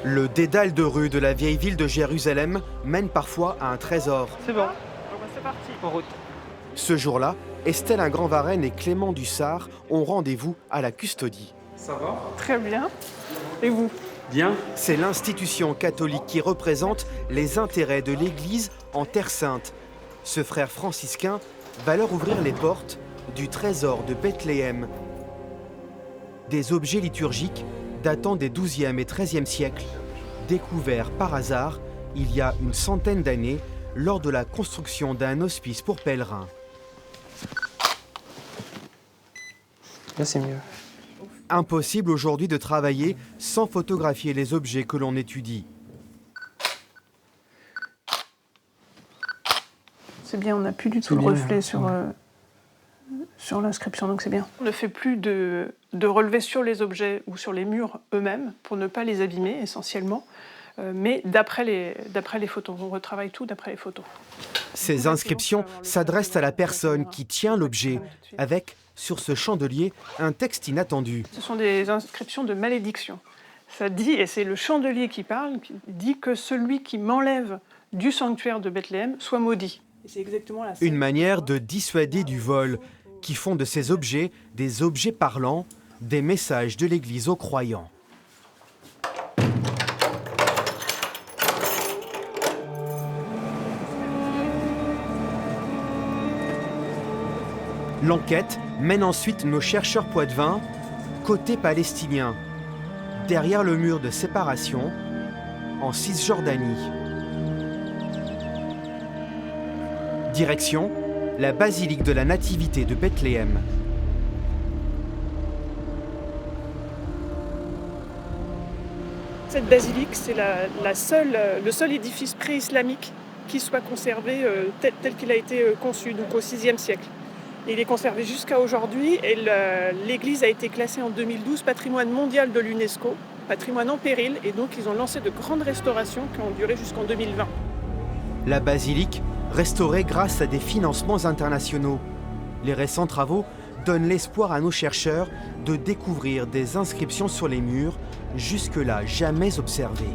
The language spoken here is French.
Le dédale de rue de la vieille ville de Jérusalem mène parfois à un trésor. C'est bon, c'est parti, en route. Ce jour-là, Estelle Ingrand-Varenne et Clément Dussard ont rendez-vous à la custodie. Ça va? Très bien. Et vous? Bien. C'est l'institution catholique qui représente les intérêts de l'Église en Terre Sainte. Ce frère franciscain va leur ouvrir les portes du trésor de Bethléem. Des objets liturgiques datant des XIIe et XIIIe siècles, découverts par hasard il y a une centaine d'années lors de la construction d'un hospice pour pèlerins. Là, c'est mieux. Impossible aujourd'hui de travailler sans photographier les objets que l'on étudie. C'est bien, on n'a plus du tout le reflet sur l'inscription, donc c'est bien. On ne fait plus de relevés sur les objets ou sur les murs eux-mêmes pour ne pas les abîmer essentiellement, mais d'après les photos. On retravaille tout d'après les photos. Ces inscriptions s'adressent à la personne qui tient l'objet, avec, sur ce chandelier, un texte inattendu. Ce sont des inscriptions de malédiction. Ça dit, et c'est le chandelier qui parle, qui dit que celui qui m'enlève du sanctuaire de Bethléem soit maudit. Et c'est exactement la Une manière de dissuader du vol, qui font de ces objets des objets parlants, des messages de l'Église aux croyants. L'enquête mène ensuite nos chercheurs poitevins côté palestinien, derrière le mur de séparation, en Cisjordanie. Direction, la basilique de la Nativité de Bethléem. Cette basilique, c'est le seul édifice pré-islamique qui soit conservé tel qu'il a été conçu, donc au VIe siècle. Il est conservé jusqu'à aujourd'hui et l'église a été classée en 2012 patrimoine mondial de l'UNESCO, patrimoine en péril, et donc ils ont lancé de grandes restaurations qui ont duré jusqu'en 2020. La basilique, restaurée grâce à des financements internationaux. Les récents travaux donnent l'espoir à nos chercheurs de découvrir des inscriptions sur les murs jusque-là jamais observées.